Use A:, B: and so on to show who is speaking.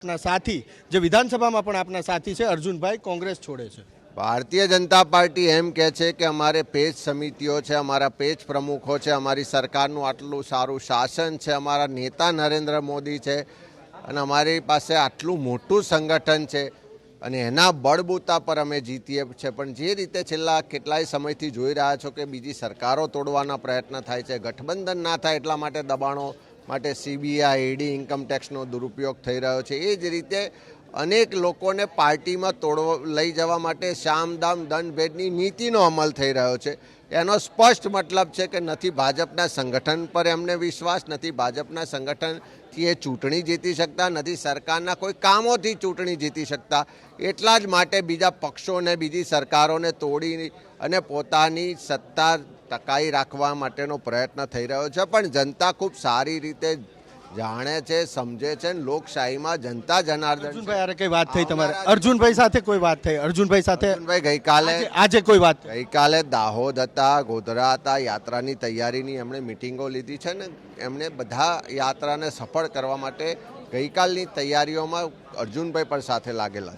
A: આપના સાથી જે વિધાનસભામાં પણ આપના સાથી છે અર્જુનભાઈ કોંગ્રેસ છોડે છે।
B: ભારતીય જનતા પાર્ટી એમ કહે છે કે અમારે પેજ સમિતિઓ છે, અમારા પેજ પ્રમુખો છે, અમારી સરકારનું આટલું સારું શાસન છે, અમારા નેતા નરેન્દ્ર મોદી છે અને અમારી પાસે આટલું મોટું સંગઠન છે અને એના બળબૂતા પર અમે જીતીએ છે। પણ જે રીતે છેલ્લા કેટલાય સમયથી જોઈ રહ્યા છો કે બીજી સરકારો તોડવાના પ્રયત્ન થાય છે, ગઠબંધન ના થાય એટલા માટે દબાણો માટે સીબીઆઈ, ઈડી, ઇન્કમટેક્સનો દુરુપયોગ થઈ રહ્યો છે। એ જ રીતે અનેક લોકોને પાર્ટીમાં લઈ જવા માટે શામદામ દંડ ભેદની નીતિનો અમલ થઈ રહ્યો છે। એનો સ્પષ્ટ મતલબ છે કે નથી ભાજપના સંગઠન પર એમને વિશ્વાસ, નથી ભાજપના સંગઠનથી એ ચૂંટણી જીતી શકતા, નથી સરકારના કોઈ કામોથી ચૂંટણી જીતી શકતા। એટલા જ માટે બીજા પક્ષોને, બીજી સરકારોને તોડી અને પોતાની સત્તા ટકાઈ રાખવા માટેનો પ્રયત્ન થઈ રહ્યો છે। પણ જનતા ખૂબ સારી રીતે જાણે છે, સમજે છે। લોકશાહીમાં જનતા જનાર્દન
A: અર્જુનભાઈ અરે કઈ વાત થઈ તમારે? અર્જુનભાઈ સાથે કોઈ વાત થઈ? અર્જુનભાઈ સાથે આજે કોઈ વાત?
B: ગઈકાલે દાહોદ હતા, ગોધરા હતા, યાત્રાની તૈયારીની એમણે મિટિંગો લીધી છે ને એમણે બધા યાત્રાને સફળ કરવા માટે ગઈકાલની તૈયારીઓમાં અર્જુનભાઈ પણ સાથે લાગેલા